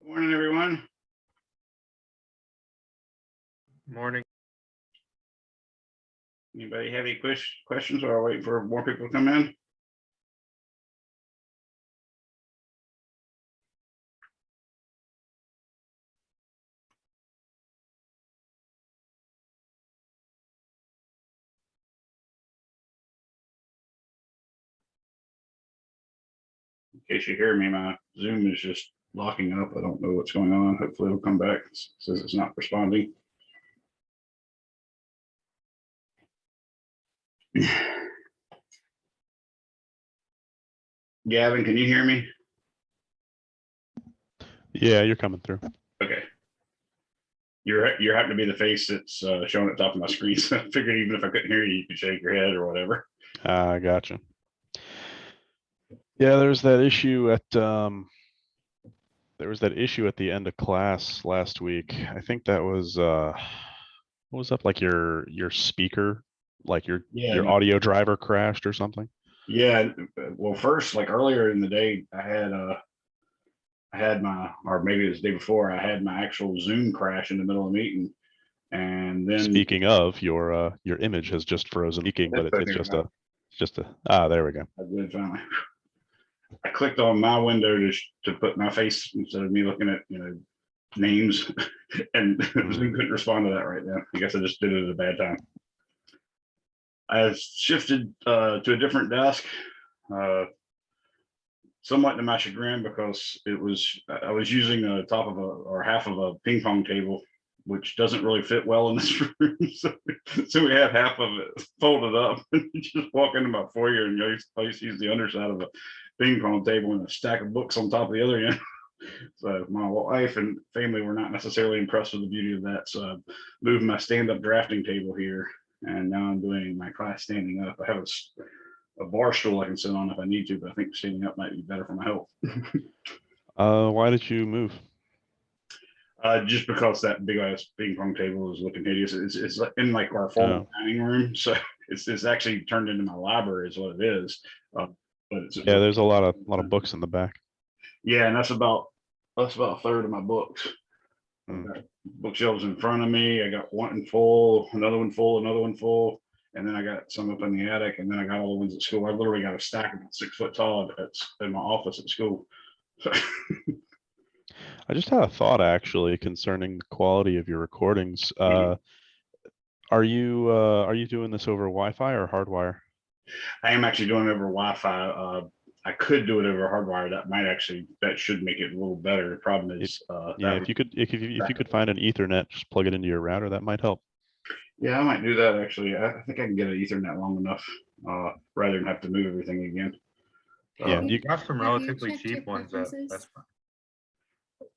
Morning, everyone. Morning. Anybody have any questions while I wait for more people to come in? In case you hear me, my Zoom is just locking up. I don't know what's going on. Hopefully it'll come back. It says it's not responding. Gavin, can you hear me? Yeah, you're coming through. Okay. You're happen to be the face that's showing at the top of my screen. So I figured even if I couldn't hear you, you could shake your head or whatever. I gotcha. Yeah, there's that issue at the end of class last week. I think that was what was up, like your speaker, like your audio driver crashed or something? Yeah, well, first, like earlier in the day, I had my, or maybe it was the day before, I had my actual Zoom crash in the middle of the meeting. And then Speaking of, your image has just frozen speaking, but it's just a there we go. I did finally. I clicked on my window to put my face instead of me looking at names, and Zoom couldn't respond to that right now. I guess I just did it at a bad time. I shifted to a different desk, somewhat to my chagrin, because I was using the top of or half of a ping pong table, which doesn't really fit well in this room. So we have half of it folded up. You just walk into my foyer and I used to use the underside of a ping pong table and a stack of books on top of the other end. So my wife and family were not necessarily impressed with the beauty of that. So I moved my stand-up drafting table here, and now I'm doing my class standing up. I have a bar stool I can sit on if I need to, but I think standing up might be better for my health. Why did you move? Just because that big ass ping pong table is looking hideous. It's in like our formal dining room, so it's actually turned into my library is what it is. But there's a lot of books in the back. Yeah, and that's about a third of my books. I've got bookshelves in front of me. I got one full, another one full, another one full, and then I got some up in the attic, and then I got all the ones at school. I literally got a stack about 6 foot tall that's in my office at school. So. I just had a thought actually concerning the quality of your recordings. Are you doing this over Wi-Fi or hardwire? I am actually doing it over Wi-Fi. I could do it over hardwire. That should make it a little better. The problem is, if you could find an Ethernet, just plug it into your router. That might help. Yeah, I might do that actually. I think I can get an Ethernet long enough, rather than have to move everything again. You got some relatively cheap ones. That's fine.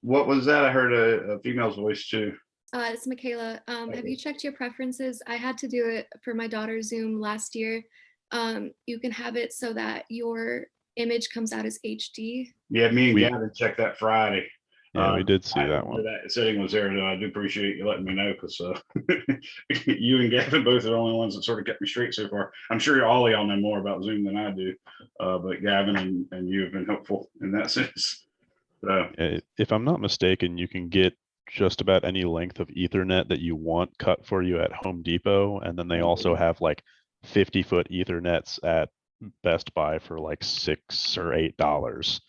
What was that? I heard a female's voice too. It's Michaela. Have you checked your preferences? I had to do it for my daughter's Zoom last year. You can have it so that your image comes out as HD. Yeah, me and Gavin checked that Friday. Yeah, we did see that one. That setting was there. I do appreciate you letting me know, because you and Gavin both are the only ones that sort of kept me straight so far. I'm sure all of y'all know more about Zoom than I do, but Gavin and you have been helpful in that sense. If I'm not mistaken, you can get just about any length of Ethernet that you want cut for you at Home Depot, and then they also have like 50-foot Ethernets at Best Buy for like $6 or $8,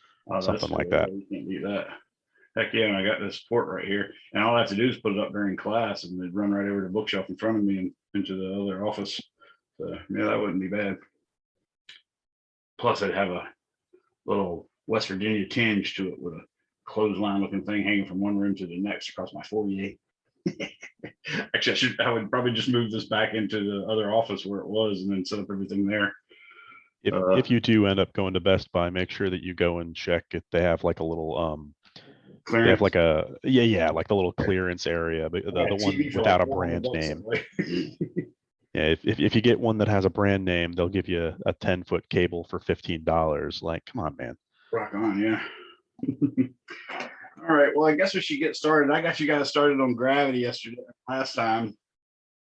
something like that. You can't do that. Heck yeah, and I got this port right here, and all I have to do is put it up during class, and they'd run right over to the bookshelf in front of me and into the other office. So yeah, that wouldn't be bad. Plus, I'd have a little West Virginia tinge to it with a clothesline looking thing hanging from one room to the next across my 48. Actually, I would probably just move this back into the other office where it was and then set up everything there. If you do end up going to Best Buy, make sure that you go and check if they have like a little clearance. They have like like the little clearance area, but the one without a brand name. Yeah, if you get one that has a brand name, they'll give you a 10-foot cable for $15. Like, come on, man. Rock on, yeah. All right, well, I guess we should get started. I got you guys started on gravity last time,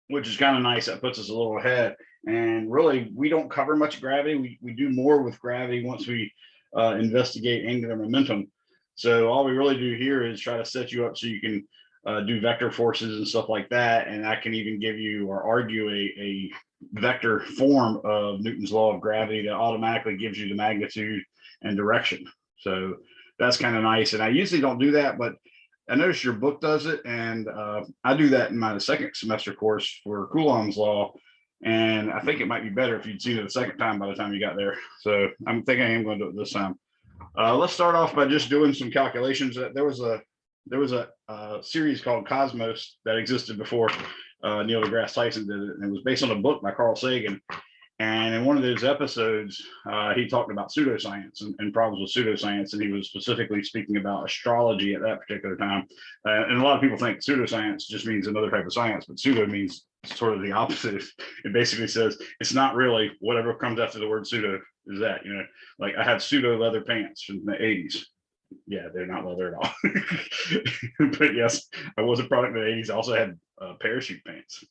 which is kind of nice. That puts us a little ahead. And really, we don't cover much gravity. We do more with gravity once we investigate angular momentum. So all we really do here is try to set you up so you can do vector forces and stuff like that. And I can even give you or argue a vector form of Newton's law of gravity that automatically gives you the magnitude and direction. So that's kind of nice. And I usually don't do that, but I noticed your book does it. And I do that in my second semester course for Coulomb's law. And I think it might be better if you'd seen it the second time by the time you got there. So I'm thinking I am going to do it this time. Let's start off by just doing some calculations. There was a series called Cosmos that existed before Neil deGrasse Tyson did it, and it was based on a book by Carl Sagan. And in one of those episodes, he talked about pseudoscience and problems with pseudoscience, and he was specifically speaking about astrology at that particular time. And a lot of people think pseudoscience just means another type of science, but pseudo means sort of the opposite. It basically says it's not really whatever comes after the word pseudo is that, you know, like I had pseudo leather pants from the 80s. Yeah, they're not leather at all. But yes, I was a product of the 80s. I also had parachute pants.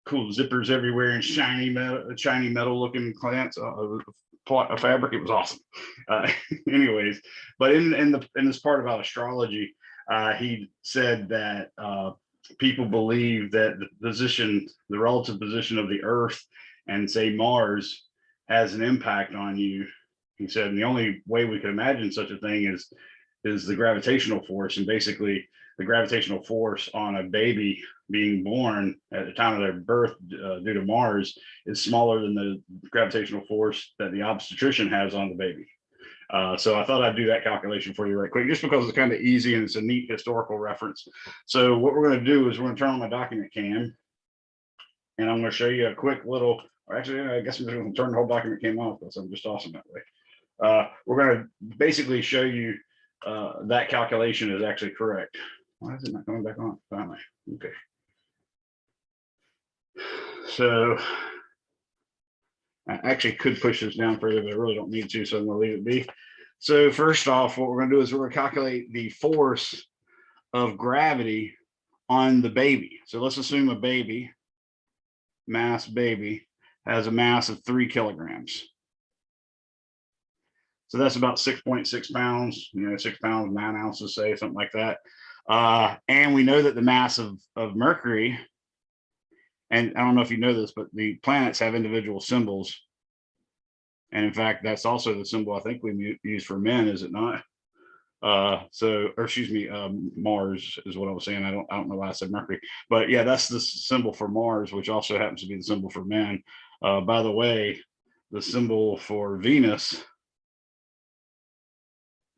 Cool zippers everywhere and shiny metal looking clamps, a fabric. It was awesome. Anyways, but in this part about astrology, he said that people believe that the relative position of the Earth and say Mars has an impact on you. He said, and the only way we could imagine such a thing is the gravitational force, and basically the gravitational force on a baby being born at the time of their birth due to Mars is smaller than the gravitational force that the obstetrician has on the baby. So I thought I'd do that calculation for you right quick, just because it's kind of easy and it's a neat historical reference. So what we're going to do is we're going to turn on my document cam, and I'm going to show you a quick little, or actually, I guess I'm just going to turn the whole document cam off because I'm just awesome that way. We're going to basically show you that calculation is actually correct. Why is it not coming back on? Finally. Okay. So I actually could push this down further, but I really don't need to, so I'm going to leave it be. So first off, what we're going to do is we're going to calculate the force of gravity on the baby. So let's assume a baby, mass baby, has a mass of 3 kilograms. So that's about 6.6 pounds, 6 pounds, 9 ounces, say, something like that. And we know that the mass of Mercury, and I don't know if you know this, but the planets have individual symbols. And in fact, that's also the symbol I think we use for men, is it not? Mars is what I was saying. I don't know why I said Mercury, but yeah, that's the symbol for Mars, which also happens to be the symbol for men. By the way, the symbol for Venus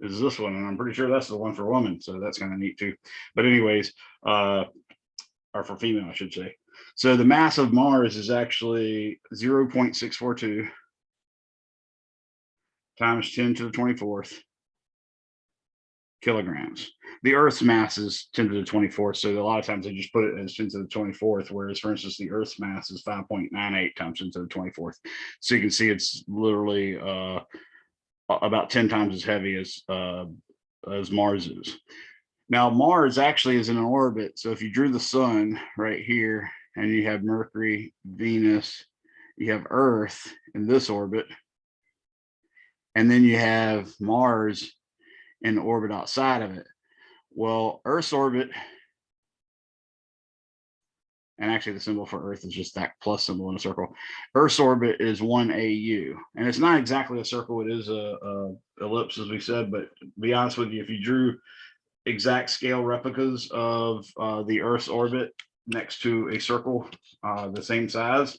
is this one, and I'm pretty sure that's the one for women, so that's kind of neat too. But anyways, or for female, I should say. So the mass of Mars is actually 0.642 times 10 to the 24th kilograms. The Earth's mass is 10 to the 24th, so a lot of times they just put it as 10 to the 24th, whereas, for instance, the Earth's mass is 5.98 times 10 to the 24th. So you can see it's literally about 10 times as heavy as Mars is. Now, Mars actually is in an orbit. So if you drew the sun right here, and you have Mercury, Venus, you have Earth in this orbit, and then you have Mars in the orbit outside of it. Well, Earth's orbit, and actually the symbol for Earth is just that plus symbol in a circle. Earth's orbit is 1 AU, and it's not exactly a circle. It is a ellipse, as we said, but to be honest with you, if you drew exact scale replicas of the Earth's orbit next to a circle the same size,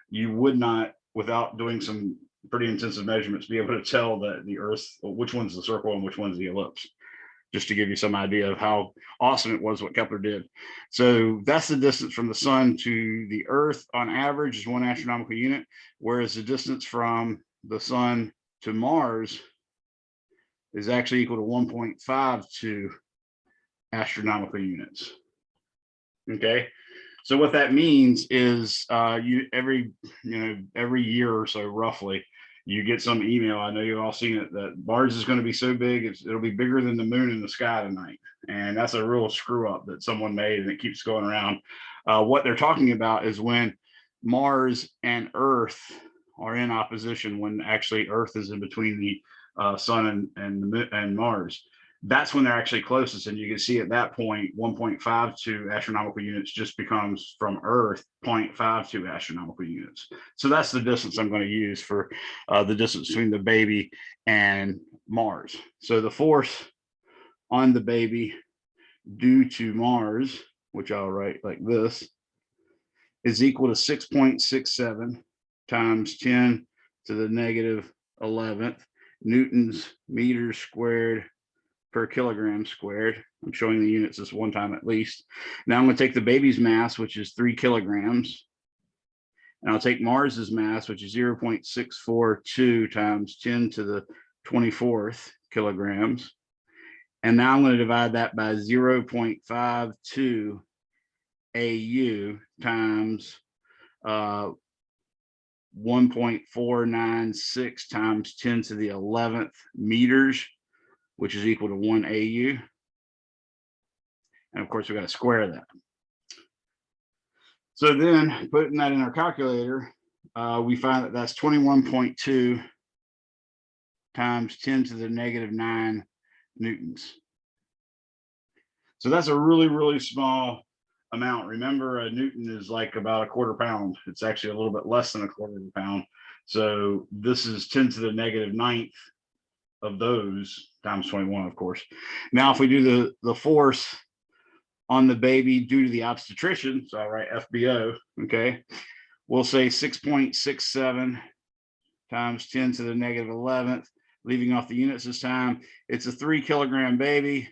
you would not, without doing some pretty intensive measurements, be able to tell that the Earth, which one's the circle and which one's the ellipse, just to give you some idea of how awesome it was what Kepler did. So that's the distance from the sun to the Earth on average is 1 astronomical unit, whereas the distance from the sun to Mars is actually equal to 1.52 astronomical units. Okay, so what that means is every year or so, roughly, you get some email. I know you've all seen it, that Mars is going to be so big, it'll be bigger than the moon in the sky tonight. And that's a real screw up that someone made, and it keeps going around. What they're talking about is when Mars and Earth are in opposition, when actually Earth is in between the sun and Mars. that's when they're actually closest. And you can see at that point, 1.52 astronomical units just becomes from Earth 0.52 astronomical units. So that's the distance I'm going to use for the distance between the baby and Mars. So the force on the baby due to Mars, which I'll write like this, is equal to 6.67 times 10 to the negative 11th newtons meters squared per kilogram squared. I'm showing the units this one time at least. Now I'm going to take the baby's mass, which is 3 kilograms. And I'll take Mars's mass, which is 0.642 times 10 to the 24th kilograms. And now I'm going to divide that by 0.52 AU times 1.496 times 10 to the 11th meters, which is equal to 1 AU. And of course, we got to square that. So then putting that in our calculator, we find that that's 21.2 times 10 to the negative 9 newtons. So that's a really, really small amount. Remember, a newton is like about a quarter pound. It's actually a little bit less than a quarter of a pound. So this is 10 to the negative 9th of those times 21, of course. Now, if we do the force on the baby due to the obstetrician, so I'll write FBO, okay, we'll say 6.67 times 10 to the negative 11th, leaving off the units this time. It's a 3 kilogram baby.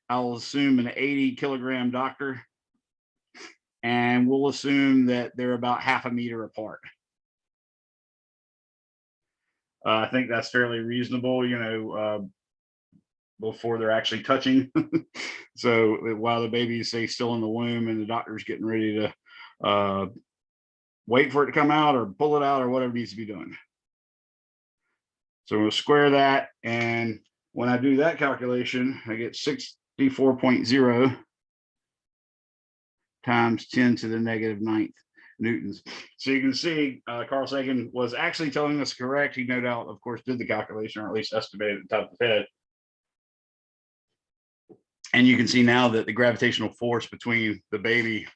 I'll assume an 80 kilogram doctor, and we'll assume that they're about half a meter apart. I think that's fairly reasonable, you know, before they're actually touching. So while the baby's say still in the womb and the doctor's getting ready to wait for it to come out or pull it out or whatever needs to be done. So we'll square that. And when I do that calculation, I get 64.0 times 10 to the negative 9th newtons. So you can see Carl Sagan was actually telling us correct. He no doubt, of course, did the calculation, or at least estimated at the top of his head. And you can see now that the gravitational force between the baby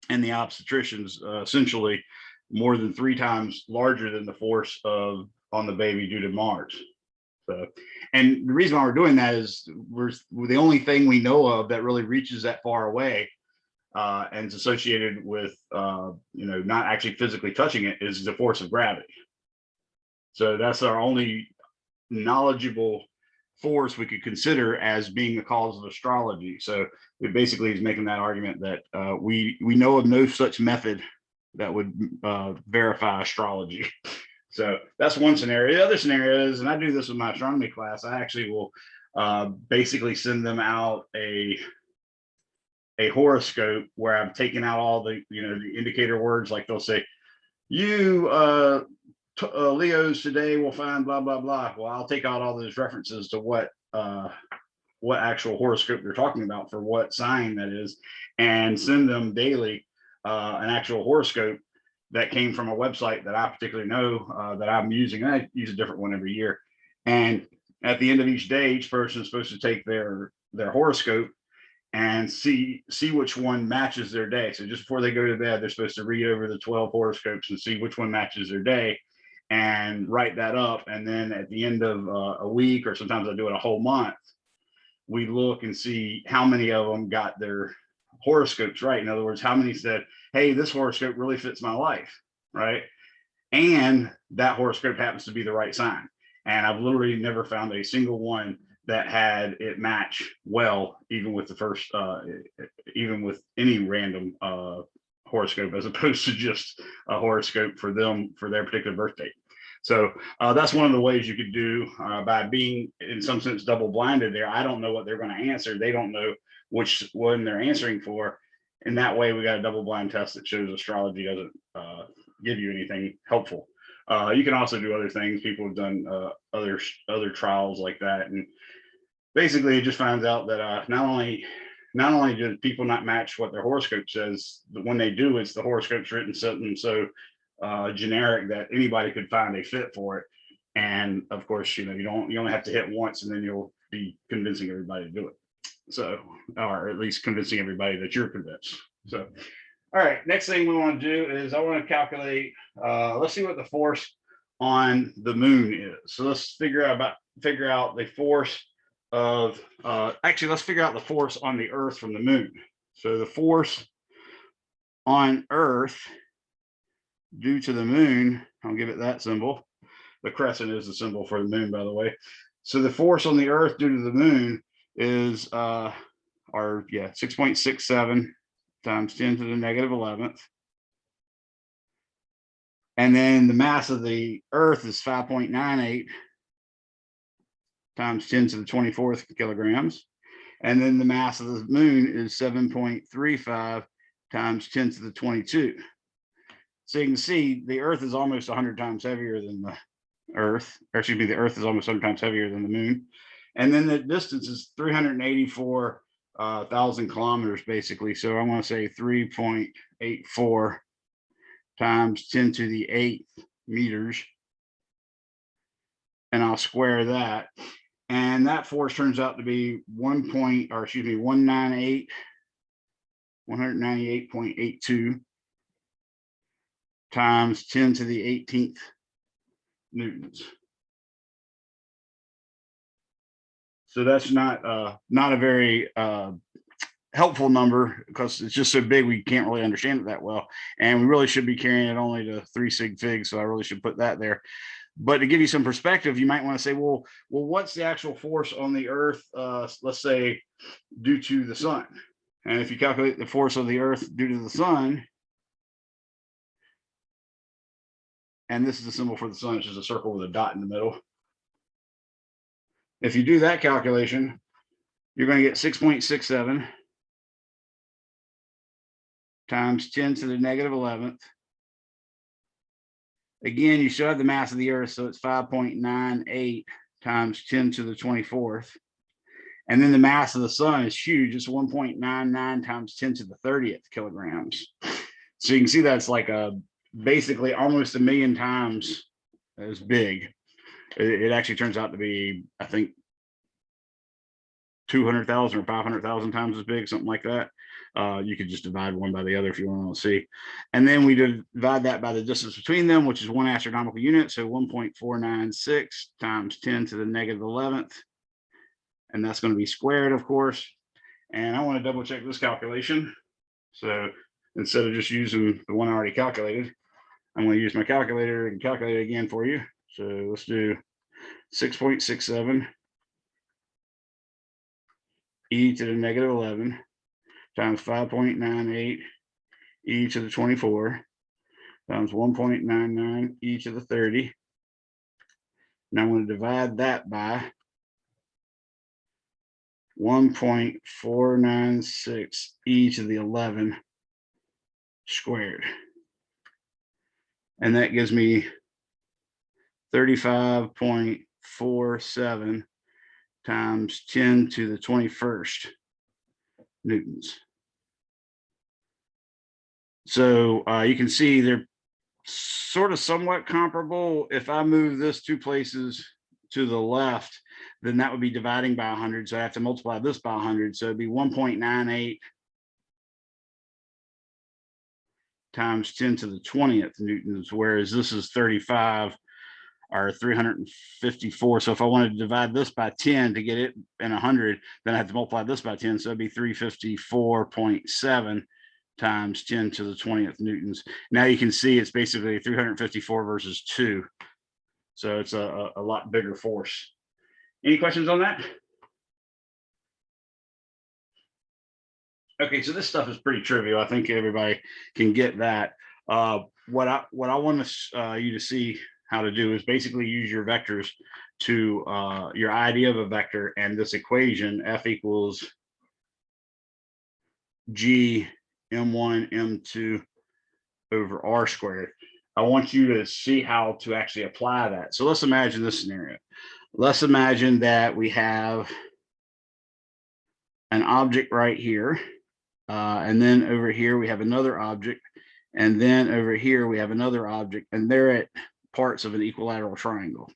and the obstetrician is essentially more than 3 times larger than the force on the baby due to Mars. So, and the reason why we're doing that is we're the only thing we know of that really reaches that far away and is associated with, you know, not actually physically touching it, is the force of gravity. So that's our only knowledgeable force we could consider as being the cause of astrology. So it basically is making that argument that we know of no such method that would verify astrology. So that's one scenario. The other scenario is, and I do this with my astronomy class, I actually will basically send them out a horoscope where I'm taking out all the, you know, the indicator words. Like they'll say, you Leos today will find blah, blah, blah. Well, I'll take out all those references to what actual horoscope they're talking about for what sign that is, and send them daily an actual horoscope that came from a website that I particularly know that I'm using. And I use a different one every year. And at the end of each day, each person is supposed to take their horoscope and see which one matches their day. So just before they go to bed, they're supposed to read over the 12 horoscopes and see which one matches their day and write that up. And then at the end of a week, or sometimes I do it a whole month, we look and see how many of them got their horoscopes right. In other words, how many said, hey, this horoscope really fits my life, right? And that horoscope happens to be the right sign. And I've literally never found a single one that had it match well, even with the first, even with any random horoscope, as opposed to just a horoscope for them for their particular birth date. So that's one of the ways you could do by being, in some sense, double blinded there. I don't know what they're going to answer. They don't know which one they're answering for. And that way we got a double blind test that shows astrology doesn't give you anything helpful. You can also do other things. People have done other trials like that. And basically it just finds out that not only do people not match what their horoscope says, but when they do, it's the horoscope's written something so generic that anybody could find a fit for it. And of course, you know, you only have to hit once and then you'll be convincing everybody to do it. So, or at least convincing everybody that you're convinced. So, all right, next thing we want to do is I want to calculate, let's see what the force on the moon is. So let's figure out the force of, actually, let's figure out the force on the Earth from the moon. So the force on Earth due to the moon, I'll give it that symbol. The crescent is the symbol for the moon, by the way. So the force on the Earth due to the moon is 6.67 times 10 to the negative 11th. And then the mass of the Earth is 5.98 times 10 to the 24th kilograms. And then the mass of the moon is 7.35 times 10 to the 22. So you can see the Earth is almost 100 times heavier than the Earth, or excuse me, the Earth is almost 100 times heavier than the moon. And then the distance is 384,000 kilometers, basically. So I want to say 3.84 times 10 to the 8th meters. And I'll square that. And that force turns out to be 198.82 times 10 to the 18th newtons. So that's not a very helpful number because it's just so big we can't really understand it that well. And we really should be carrying it only to 3 sig figs. So I really should put that there. But to give you some perspective, you might want to say, well, what's the actual force on the Earth, let's say, due to the sun? And if you calculate the force of the Earth due to the sun, and this is the symbol for the sun, it's just a circle with a dot in the middle. If you do that calculation, you're going to get 6.67 times 10 to the negative 11th. Again, you still have the mass of the Earth, so it's 5.98 times 10 to the 24th. And then the mass of the sun is huge. It's 1.99 times 10 to the 30th kilograms. So you can see that's like basically almost 1 million times as big. It actually turns out to be, I think, 200,000 or 500,000 times as big, something like that. You could just divide one by the other if you want to see. And then we divide that by the distance between them, which is 1 astronomical unit. So 1.496 times 10 to the negative 11th. And that's going to be squared, of course. And I want to double check this calculation. So instead of just using the one I already calculated, I'm going to use my calculator and calculate it again for you. So let's do 6.67 e to the negative 11 times 5.98 e to the 24 times 1.99 e to the 30. Now I'm going to divide that by 1.496 e to the 11 squared. And that gives me 35.47 times 10 to the 21st newtons. So you can see they're sort of somewhat comparable. If I move this 2 places to the left, then that would be dividing by 100. So I have to multiply this by 100. So it'd be 1.98 times 10 to the 20th newtons, whereas this is 35 or 354. So if I wanted to divide this by 10 to get it in 100, then I have to multiply this by 10. So it'd be 354.7 times 10 to the 20th newtons. Now you can see it's basically 354 versus 2. So it's a lot bigger force. Any questions on that? Okay, so this stuff is pretty trivial. I think everybody can get that. What I want you to see how to do is basically use your vectors to your idea of a vector and this equation F equals G M1 M2 over R squared. I want you to see how to actually apply that. So let's imagine this scenario. Let's imagine that we have an object right here. And then over here, we have another object. And then over here, we have another object. And they're at parts of an equilateral triangle.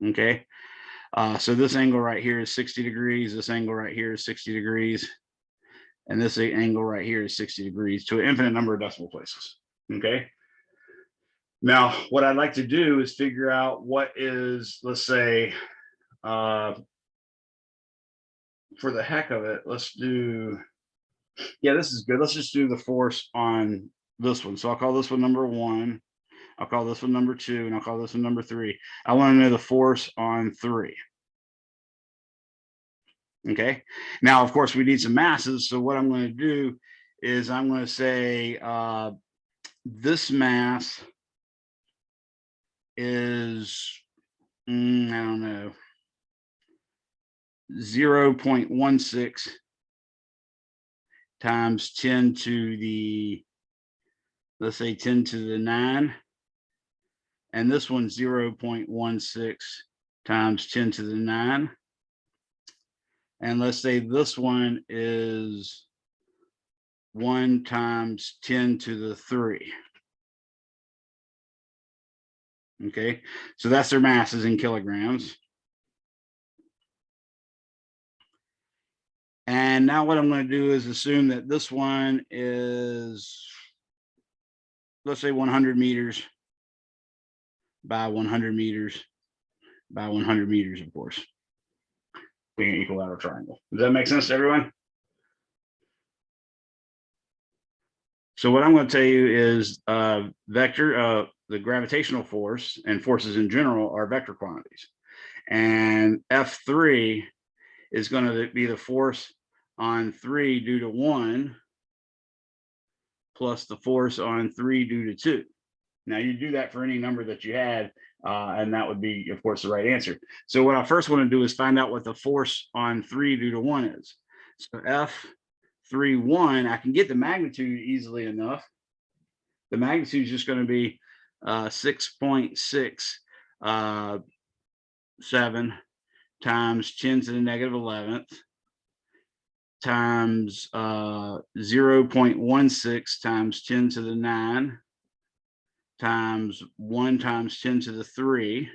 Okay. So this angle right here is 60 degrees. This angle right here is 60 degrees. And this angle right here is 60 degrees to an infinite number of decimal places. Okay. Now, what I'd like to do is figure out what is, let's say, for the heck of it, let's do, yeah, this is good. Let's just do the force on this one. So I'll call this one number 1. I'll call this one number 2, and I'll call this one number 3. I want to know the force on 3. Okay. Now, of course, we need some masses. So what I'm going to do is I'm going to say this mass is, I don't know, 0.16 times 10 to the, let's say 10 to the 9. And this one's 0.16 times 10 to the 9. And let's say this one is 1 times 10 to the 3. Okay, so that's their masses in kilograms. And now what I'm going to do is assume that this one is, let's say 100 meters by 100 meters by 100 meters, of course, being an equilateral triangle. Does that make sense to everyone? So what I'm going to tell you is vector, the gravitational force and forces in general are vector quantities. And F3 is going to be the force on 3 due to 1 plus the force on 3 due to 2. Now you do that for any number that you had, and that would be, of course, the right answer. So what I first want to do is find out what the force on 3 due to 1 is. So F3(1), I can get the magnitude easily enough. The magnitude is just going to be 6.67 times 10 to the negative 11th times 0.16 times 10 to the 9 times 1 times 10 to the 3,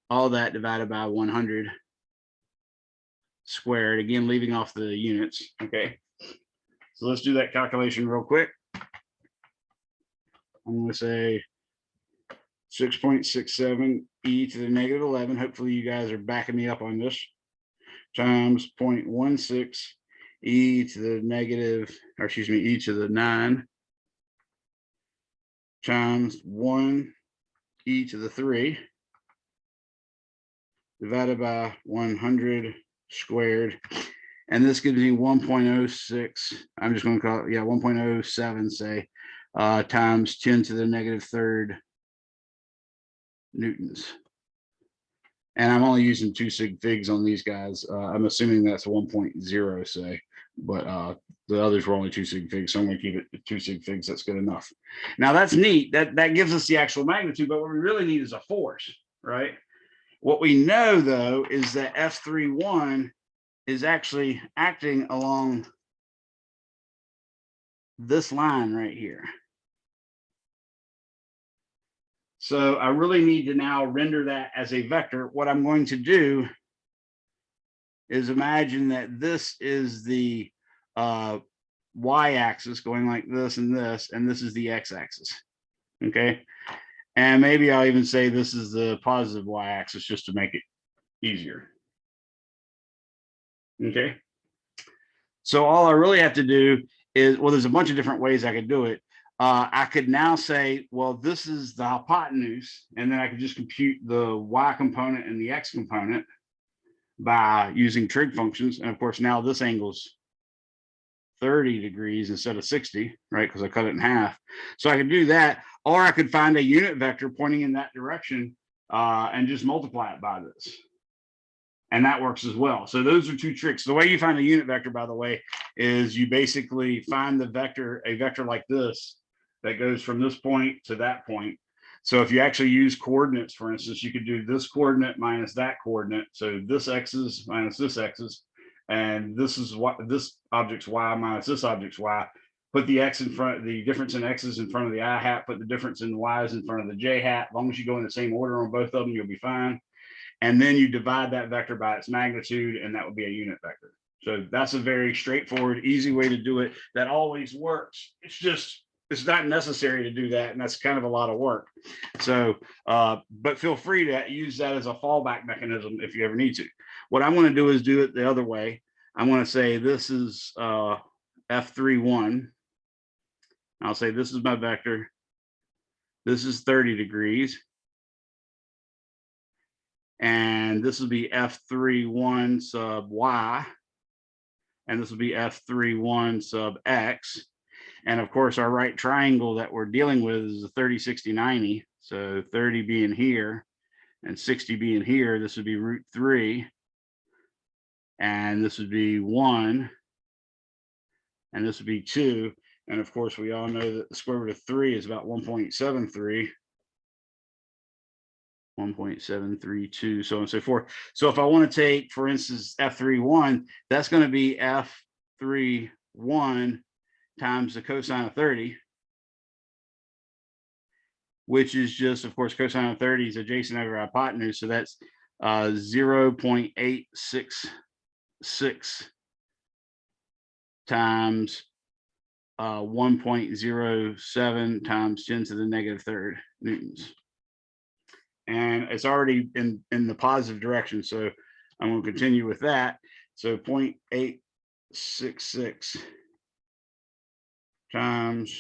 all that divided by 100 squared, again leaving off the units. Okay, so let's do that calculation real quick. I'm going to say 6.67 e to the negative 11. Hopefully you guys are backing me up on this. Times 0.16 e to the negative, or excuse me, e to the 9 times 1 e to the 3 divided by 100 squared. And this gives me 1.06. I'm just going to call it, yeah, 1.07, say, times 10 to the negative 3rd newtons. And I'm only using 2 sig figs on these guys. I'm assuming that's 1.0, say, but the others were only 2 sig figs, so I'm going to keep it at 2 sig figs. That's good enough. Now that's neat. That gives us the actual magnitude, but what we really need is a force, right? What we know though is that F3(1) is actually acting along this line right here. So I really need to now render that as a vector. What I'm going to do is imagine that this is the y-axis going like this, and this is the x-axis. Okay, and maybe I'll even say this is the positive y-axis just to make it easier. Okay, so all I really have to do is, well, there's a bunch of different ways I could do it. I could now say, well, this is the hypotenuse, and then I could just compute the y component and the x component by using trig functions. And of course, now this angle's 30 degrees instead of 60, right? Because I cut it in half. So I could do that, or I could find a unit vector pointing in that direction and just multiply it by this. And that works as well. So those are 2 tricks. The way you find a unit vector, by the way, is you basically find the vector, a vector like this, that goes from this point to that point. So if you actually use coordinates, for instance, you could do this coordinate minus that coordinate. So this x's minus this x's, and this is what this object's y minus this object's y. Put the x in front, the difference in x's in front of the I hat, put the difference in y's in front of the j hat. As long as you go in the same order on both of them, you'll be fine. And then you divide that vector by its magnitude, and that would be a unit vector. So that's a very straightforward, easy way to do it. That always works. It's not necessary to do that, and that's kind of a lot of work. So, but feel free to use that as a fallback mechanism if you ever need to. What I'm going to do is do it the other way. I'm going to say this is F31. I'll say this is my vector. This is 30 degrees. And this will be F31 sub Y. And this will be F31 sub X. And of course, our right triangle that we're dealing with is a 30, 60, 90. So 30 being here and 60 being here, this would be root 3. And this would be 1. And this would be 2. And of course, we all know that the square root of 3 is about 1.73. 1.732, so on and so forth. So if I want to take, for instance, F31, that's going to be F31 times the cosine of 30, which is just, of course, cosine of 30 is adjacent over hypotenuse. So that's 0.866 times 1.07 times 10 to the negative third newtons. And it's already in the positive direction. So I'm going to continue with that. So 0.866 times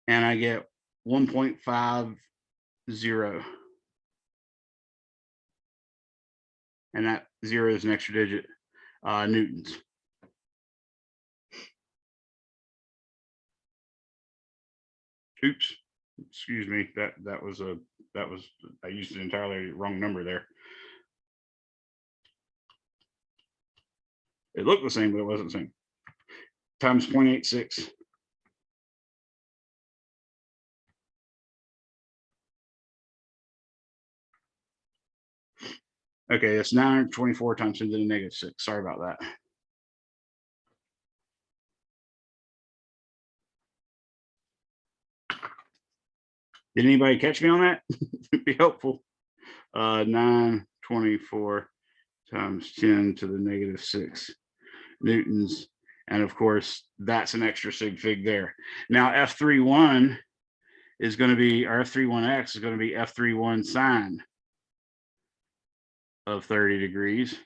and I get 1.50. And that 0 is an extra digit, newtons. Oops, excuse me. That was I used an entirely wrong number there. It looked the same, but it wasn't the same. Times 0.86. Okay, that's 924 times 10 to the negative 6. Sorry about that. Did anybody catch me on that? It'd be helpful. 924 times 10 to the negative 6 newtons. And of course, that's an extra sig fig there. Now, F31 is going to be, our F31x is going to be F31 sine of 30 degrees.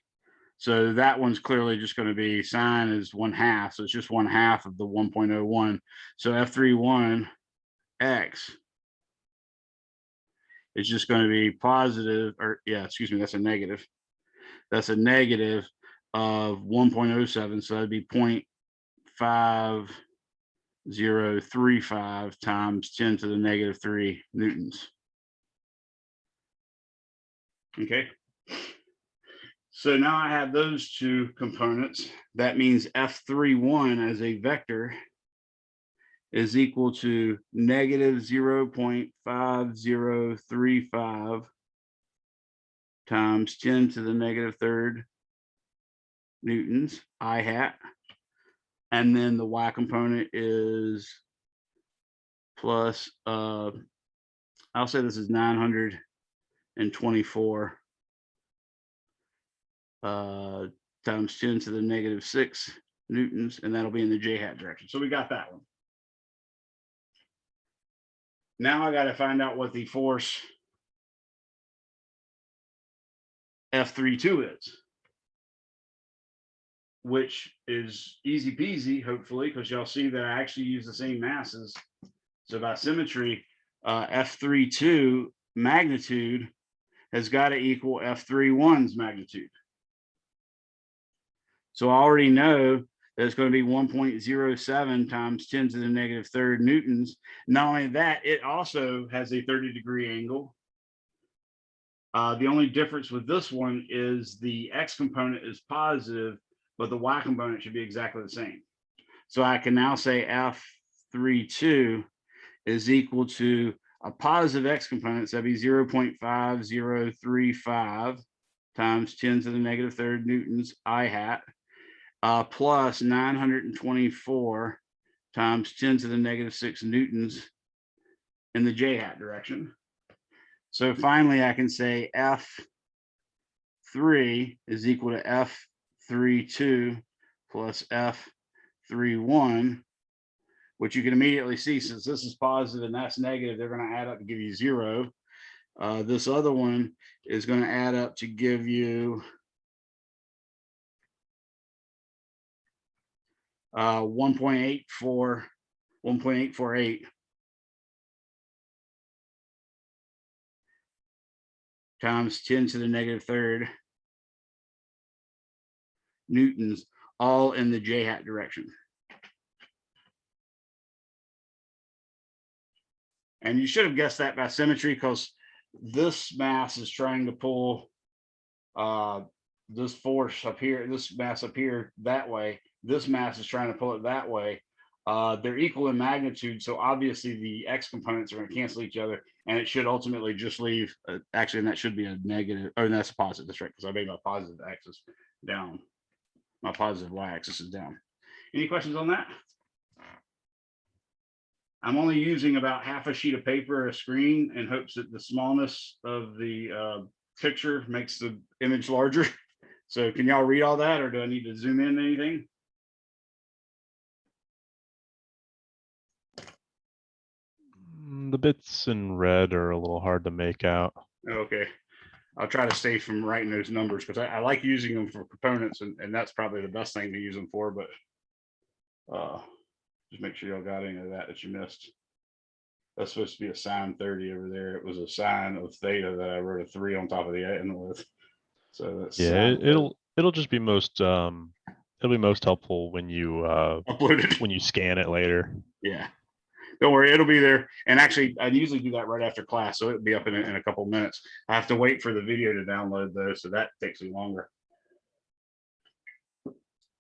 So that one's clearly just going to be sine is 1/2. So it's just 1/2 of the 1.01. So F31x is just going to be positive, or yeah, excuse me, that's a negative. That's a negative of 1.07. So that'd be 0.5035 times 10 to the negative 3 newtons. Okay. So now I have those two components. That means F31 as a vector is equal to negative 0.5035 times 10 to the negative third newtons, I hat. And then the Y component is plus, I'll say this is 924 times 10 to the negative 6 newtons, and that'll be in the J hat direction. So we got that one. Now I got to find out what the force F32 is, which is easy peasy, hopefully, because y'all see that I actually use the same masses. So by symmetry, F32 magnitude has got to equal F31's magnitude. So I already know that it's going to be 1.07 times 10 to the negative third newtons. Not only that, it also has a 30-degree angle. The only difference with this one is the X component is positive, but the Y component should be exactly the same. So I can now say F32 is equal to a positive X component, so that'd be 0.5035 times 10 to the negative third newtons I hat, plus 924 times 10 to the negative 6 newtons in the j hat direction. So finally, I can say F3 is equal to F32 plus F31, which you can immediately see, since this is positive and that's negative, they're going to add up to give you 0. This other one is going to add up to give you 1.848 times 10 to the negative third newtons, all in the j hat direction. And you should have guessed that by symmetry, because this mass is trying to pull this force up here, this mass up here that way. This mass is trying to pull it that way. They're equal in magnitude, so obviously the x components are going to cancel each other, and it should ultimately just leave, actually, and that should be a negative, oh, that's a positive, that's right, because I made my positive axis down. My positive y-axis is down. Any questions on that? I'm only using about half a sheet of paper, a screen, in hopes that the smallness of the picture makes the image larger. So can y'all read all that, or do I need to zoom in anything? The bits in red are a little hard to make out. Okay. I'll try to stay from writing those numbers, because I like using them for components, and that's probably the best thing to use them for, but just make sure y'all got any of that you missed. That's supposed to be a sine 30 over there. It was a sine of theta that I wrote a 3 on top of the n with. So that's, yeah, it'll just be most it'll be most helpful when you upload it when you scan it later. Yeah, don't worry, it'll be there. And actually, I usually do that right after class, so it'll be up in a couple minutes. I have to wait for the video to download though, so that takes me longer.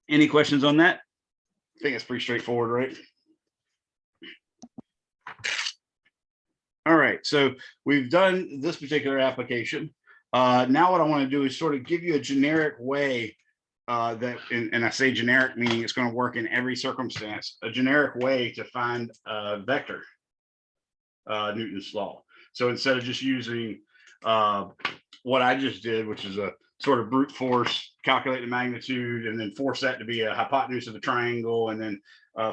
Any questions on that? I think it's pretty straightforward, right? All right, so we've done this particular application. Now what I want to do is sort of give you a generic way that, and I say generic meaning it's going to work in every circumstance, a generic way to find a vector, Newton's law. So instead of just using what I just did, which is a sort of brute force, calculate the magnitude, and then force that to be a hypotenuse of a triangle, and then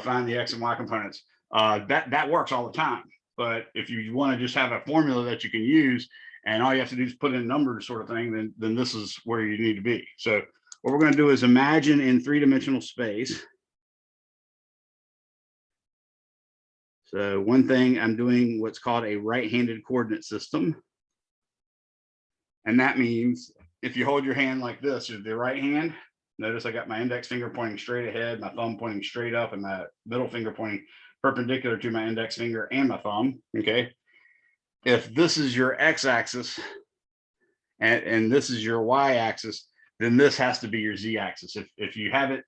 find the x and y components, that works all the time. But if you want to just have a formula that you can use, and all you have to do is put in numbers sort of thing, then this is where you need to be. So what we're going to do is imagine in three-dimensional space. So one thing, I'm doing what's called a right-handed coordinate system. And that means if you hold your hand like this, the right hand, notice I got my index finger pointing straight ahead, my thumb pointing straight up, and my middle finger pointing perpendicular to my index finger and my thumb, okay? If this is your x-axis and this is your y-axis, then this has to be your z-axis. If you have it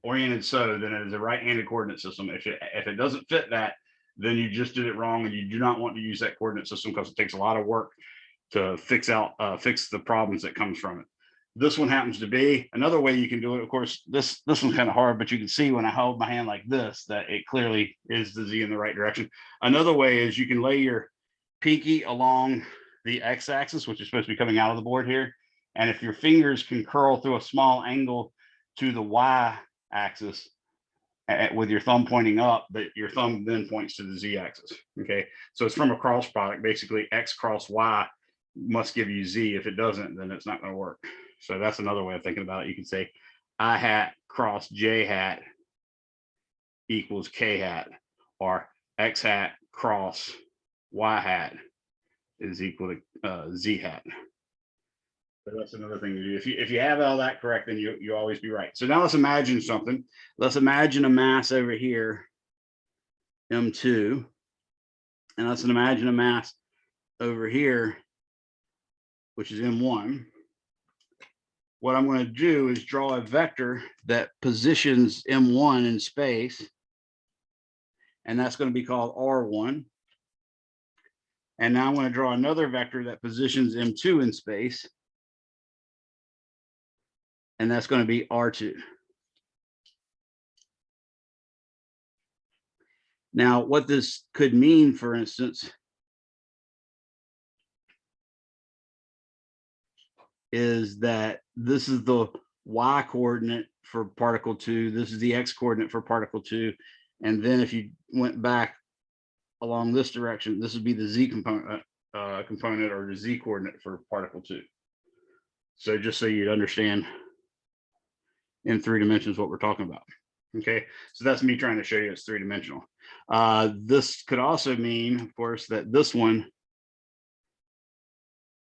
oriented so, then it is a right-handed coordinate system. If it doesn't fit that, then you just did it wrong, and you do not want to use that coordinate system, because it takes a lot of work to fix the problems that comes from it. This one happens to be another way you can do it. Of course, this one's kind of hard, but you can see when I hold my hand like this that it clearly is the z in the right direction. Another way is you can lay your pinky along the x-axis, which is supposed to be coming out of the board here, and if your fingers can curl through a small angle to the y-axis with your thumb pointing up, that your thumb then points to the z-axis. Okay, so it's from a cross product. Basically, x cross y must give you z. If it doesn't, then it's not going to work. So that's another way of thinking about it. You can say I hat cross j hat equals k hat, or x hat cross y hat is equal to z hat. So that's another thing to do. If you have all that correct, then you always be right. So now let's imagine something. Let's imagine a mass over here, M2, and let's imagine a mass over here, which is M1. What I'm going to do is draw a vector that positions M1 in space, and that's going to be called R1. And now I'm going to draw another vector that positions M2 in space, and that's going to be R2. Now, what this could mean, for instance, is that this is the y coordinate for particle 2, this is the x coordinate for particle 2, and then if you went back along this direction, this would be the z component or the z coordinate for particle 2. So just so you'd understand in 3 dimensions what we're talking about. Okay, so that's me trying to show you it's 3-dimensional. This could also mean, of course, that this one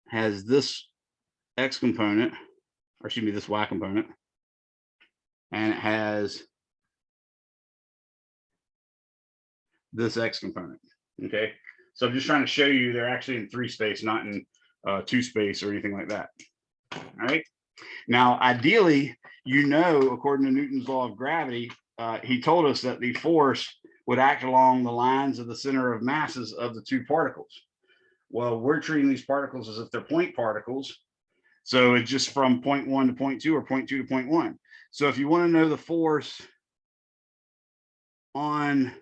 has this x component, or excuse me, this y component, and it has this x component. Okay, so I'm just trying to show you they're actually in 3 space, not in 2 space or anything like that. All right. Now, ideally, according to Newton's law of gravity, he told us that the force would act along the lines of the center of masses of the 2 particles. Well, we're treating these particles as if they're point particles. So it's just from point 1 to point 2 or point 2 to point 1. So if you want to know the force on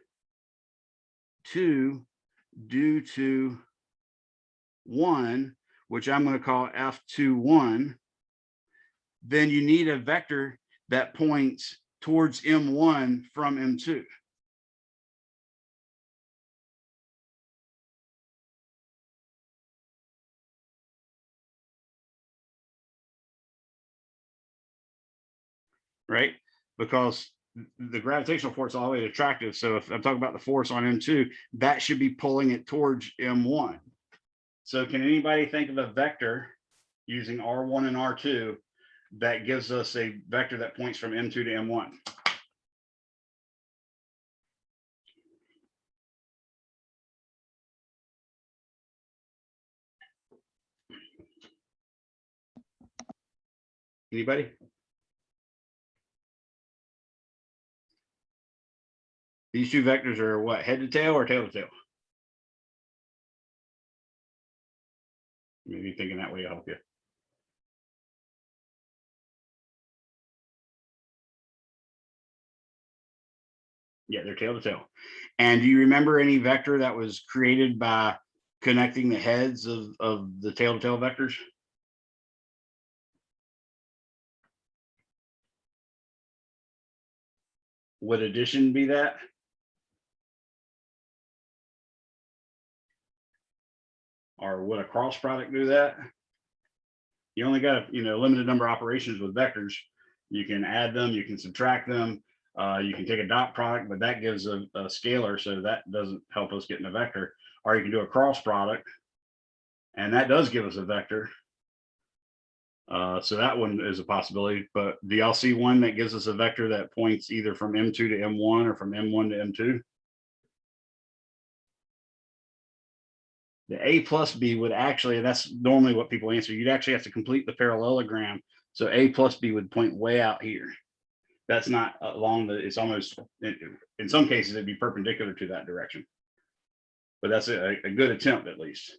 2 due to 1, which I'm going to call F21, then you need a vector that points towards M1 from M2. Right? Because the gravitational force is always attractive. So if I'm talking about the force on M2, that should be pulling it towards M1. So can anybody think of a vector using R1 and R2 that gives us a vector that points from M2 to M1? Anybody? These 2 vectors are what, head to tail or tail to tail? Maybe thinking that way will help you. Yeah, they're tail to tail. And do you remember any vector that was created by connecting the heads of the tail to tail vectors? Would addition be that? Or would a cross product do that? You only got a limited number of operations with vectors. You can add them, you can subtract them, you can take a dot product, but that gives a scalar, so that doesn't help us get in a vector. Or you can do a cross product, and that does give us a vector. So that one is a possibility, but do y'all see one that gives us a vector that points either from M2 to M1 or from M1 to M2? The A plus B would actually, and that's normally what people answer, you'd actually have to complete the parallelogram. So A plus B would point way out here. That's not along it's almost, in some cases, it'd be perpendicular to that direction. But that's a good attempt, at least.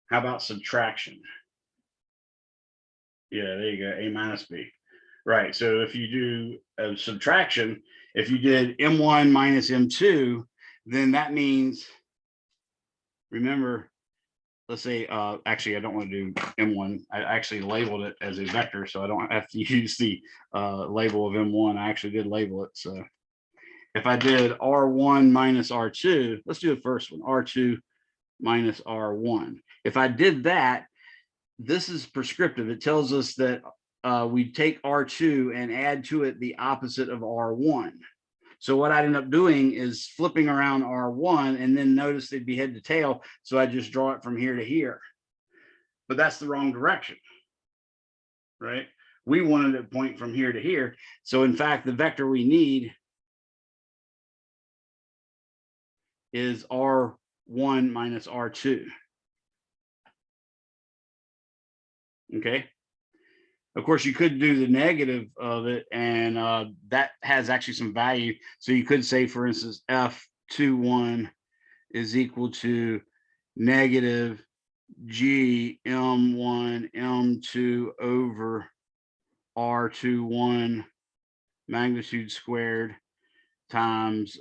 How about subtraction? Yeah, there you go, A minus B. Right, so if you do a subtraction, if you did M1 minus M2, then that means, remember, let's say, actually, I don't want to do M1. I actually labeled it as a vector, so I don't have to use the label of M1. I actually did label it. So if I did R1 minus R2, let's do the first one, R2 minus R1. If I did that, this is prescriptive. It tells us that we take R2 and add to it the opposite of R1. So what I end up doing is flipping around R1, and then notice they'd be head to tail. So I just draw it from here to here. But that's the wrong direction, right? We wanted to point from here to here. So in fact, the vector we need is R1 minus R2. Okay. Of course, you could do the negative of it, and that has actually some value. So you could say, for instance, F21 is equal to negative G M1 M2 over R21 magnitude squared times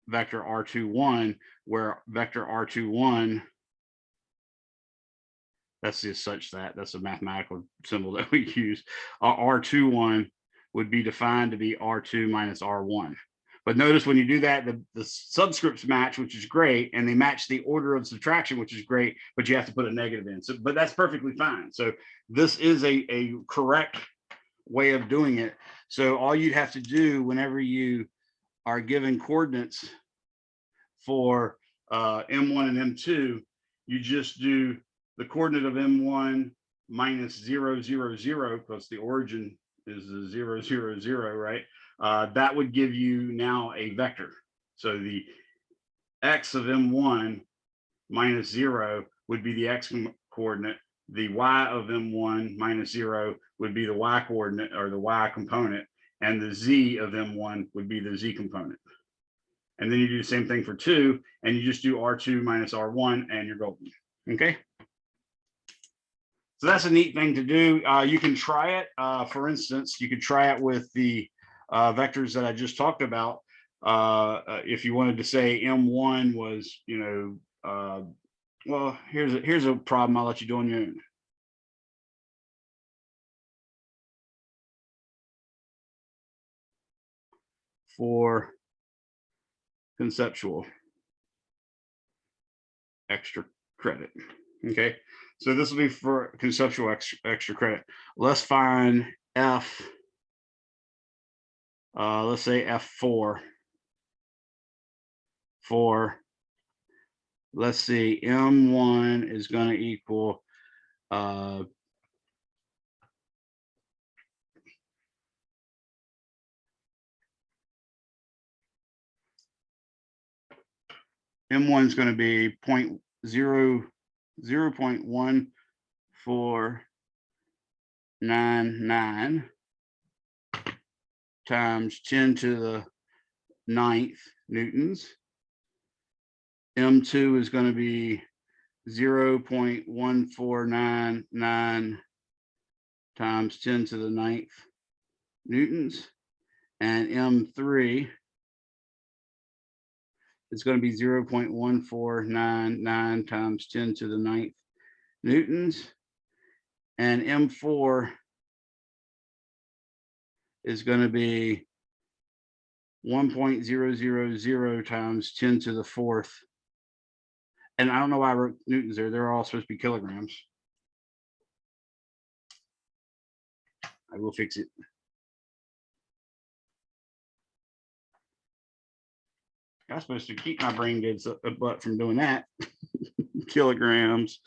vector R21, where vector R21 That's just such that. That's a mathematical symbol that we use. R21 would be defined to be R2 minus R1. But notice when you do that, the subscripts match, which is great, and they match the order of subtraction, which is great, but you have to put a negative in. So, but that's perfectly fine. So this is a correct way of doing it. So all you'd have to do whenever you are given coordinates for M1 and M2, you just do the coordinate of M1 minus 0, 0, 0, because the origin is a 0, 0, 0, right? That would give you now a vector. So the x of M1 minus 0 would be the x coordinate. The y of M1 minus 0 would be the y coordinate or the y component. And the z of M1 would be the z component. And then you do the same thing for 2, and you just do R2 minus R1, and you're golden. Okay. So that's a neat thing to do. You can try it. For instance, you could try it with the vectors that I just talked about. If you wanted to say M1 was, you know, well, here's a problem I'll let you do on your own. For conceptual extra credit. Okay, so this will be for conceptual extra credit. Let's find F. Let's say F4 for, let's see, M1 is going to equal M1 is going to be 0.01499 times 10 to the 9th newtons. M2 is going to be 0.1499 times 10 to the 9th newtons. And M3 is going to be 0.1499 times 10 to the 9th newtons. And M4 is going to be 1.000 times 10 to the 4th. And I don't know why I wrote newtons there. They're all supposed to be kilograms. I will fix it. I'm supposed to keep my brain dead butt from doing that. Kilograms,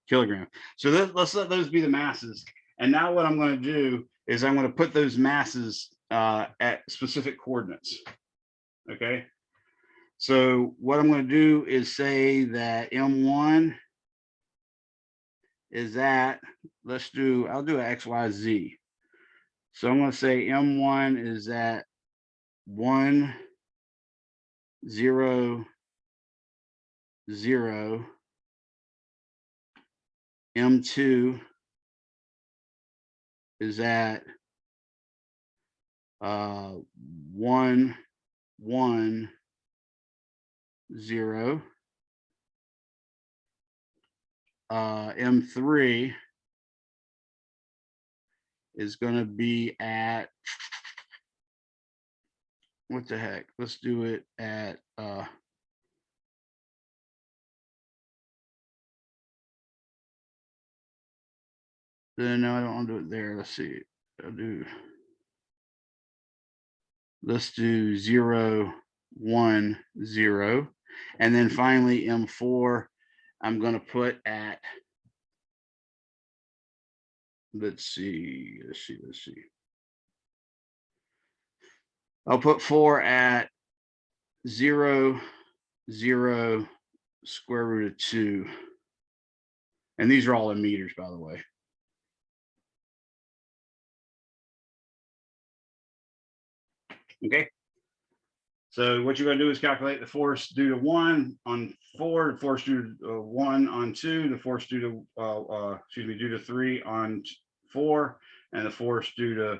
kilograms. So let's let those be the masses. And now what I'm going to do is I'm going to put those masses at specific coordinates. Okay. So what I'm going to do is say that M1 is at, I'll do an X, Y, Z. So I'm going to say M1 is at 1, 0, 0. M2 is at 1, 1, 0. M3 is going to be at, what the heck? Let's do it at no, I don't want to do it there. Let's see. Let's do 0, 1, 0. And then finally M4, I'm going to put at, let's see. I'll put 4 at 0, 0, square root of 2. And these are all in meters, by the way. Okay. So what you're going to do is calculate the force due to 1 on 4, the force due to 1 on 2, the force due to due to 3 on 4, and the force due to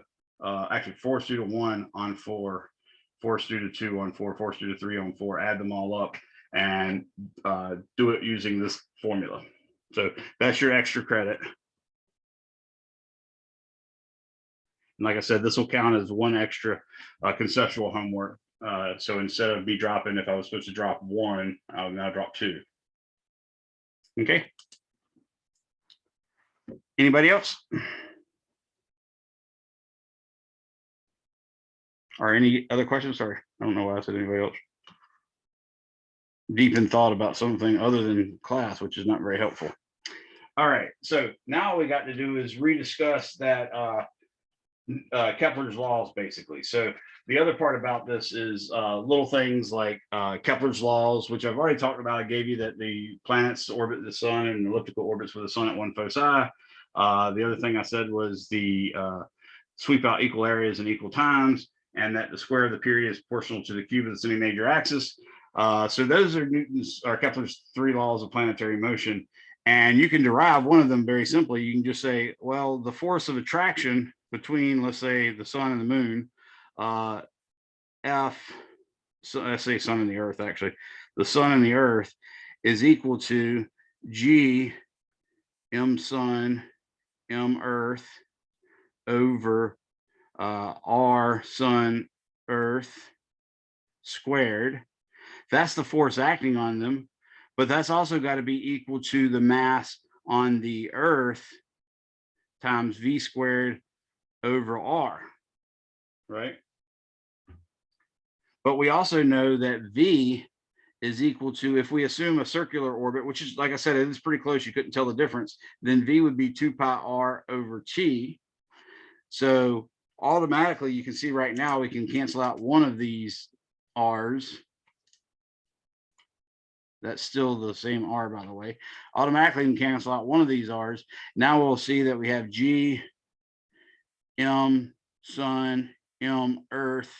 force due to 1 on 4, force due to 2 on 4, force due to 3 on 4. Add them all up, and do it using this formula. So that's your extra credit. And like I said, this will count as one extra conceptual homework. So instead of me dropping, if I was supposed to drop 1, I'll now drop 2. Okay. Anybody else? Or any other questions? Sorry, I don't know why I said anybody else. Deep in thought about something other than class, which is not very helpful. All right, so now all we got to do is rediscuss that Kepler's laws, basically. So the other part about this is little things like Kepler's laws, which I've already talked about. I gave you that the planets orbit the sun and elliptical orbits with the sun at one foci. The other thing I said was the sweep out equal areas and equal times, and that the square of the period is proportional to the cube of the semi-major axis. So those are Newton's or Kepler's 3 laws of planetary motion. And you can derive one of them very simply. You can just say, well, the force of attraction between, let's say, the sun and the moon, so let's say sun and the earth, actually, the sun and the earth is equal to G M sun M earth over R sun earth squared. That's the force acting on them, but that's also got to be equal to the mass on the earth times V squared over R, right? But we also know that V is equal to, if we assume a circular orbit, which is, like I said, it is pretty close, you couldn't tell the difference, then V would be 2 pi R over T. So automatically you can see right now we can cancel out one of these R's. That's still the same R, by the way. Automatically you can cancel out one of these R's. Now we'll see that we have G M sun M earth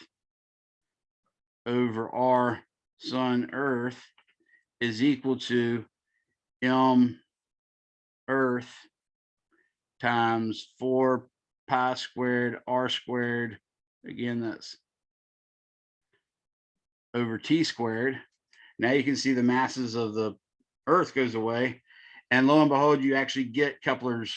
over R sun earth is equal to M earth times 4 pi squared R squared. Again, that's over T squared. Now you can see the masses of the earth goes away. And lo and behold, you actually get Kepler's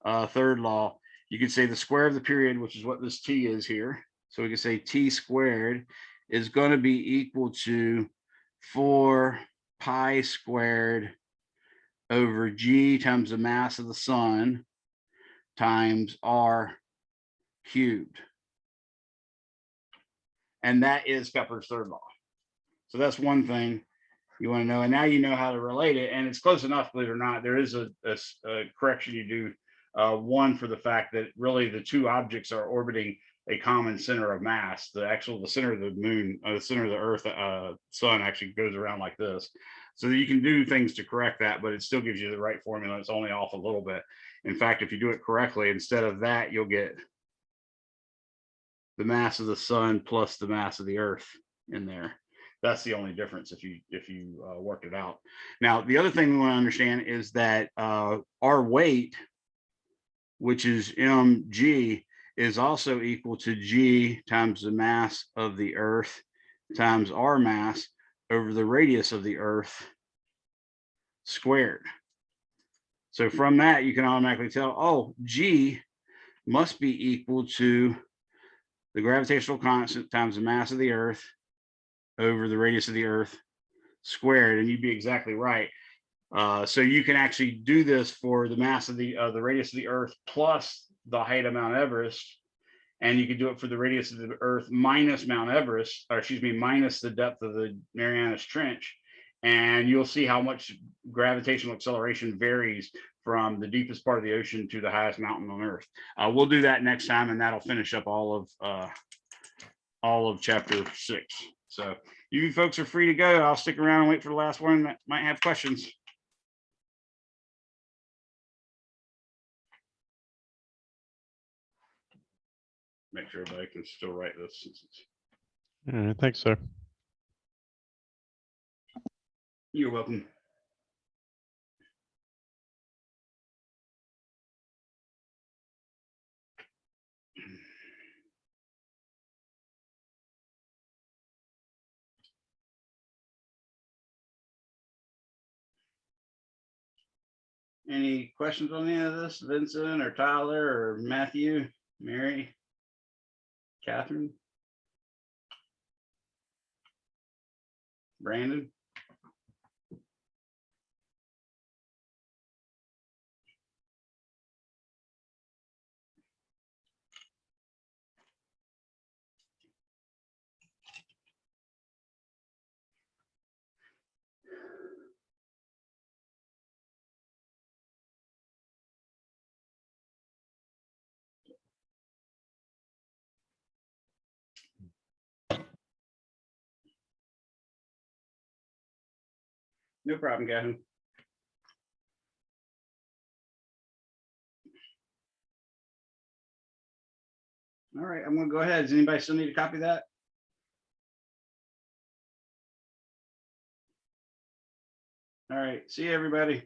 3rd law. You can say the square of the period, which is what this T is here. So we can say T squared is going to be equal to 4 pi squared over G times the mass of the sun times R cubed. And that is Kepler's 3rd law. So that's one thing you want to know. And now you know how to relate it. And it's close enough, believe it or not. There is a correction you do. One, for the fact that really the 2 objects are orbiting a common center of mass. The center of the moon, the center of the earth, sun actually goes around like this. So that you can do things to correct that, but it still gives you the right formula. It's only off a little bit. In fact, if you do it correctly, instead of that, you'll get the mass of the sun plus the mass of the earth in there. That's the only difference if you work it out. Now, the other thing we want to understand is that our weight, which is mg, is also equal to G times the mass of the earth times our mass over the radius of the earth squared. So from that, you can automatically tell, oh, G must be equal to the gravitational constant times the mass of the earth over the radius of the earth squared. And you'd be exactly right. So you can actually do this for the mass of the radius of the earth plus the height of Mount Everest. And you could do it for the radius of the earth minus Mount Everest, or excuse me, minus the depth of the Marianas Trench. And you'll see how much gravitational acceleration varies from the deepest part of the ocean to the highest mountain on Earth. We'll do that next time, and that'll finish up all of chapter 6. So you folks are free to go. I'll stick around and wait for the last one that might have questions. Make sure everybody can still write this. All right, thanks, sir. You're welcome. Any questions on any of this, Vincent or Tyler or Matthew, Mary, Catherine, Brandon? No problem, Catherine. All right, I'm gonna go ahead. Does anybody still need a copy of that? All right, see you, everybody.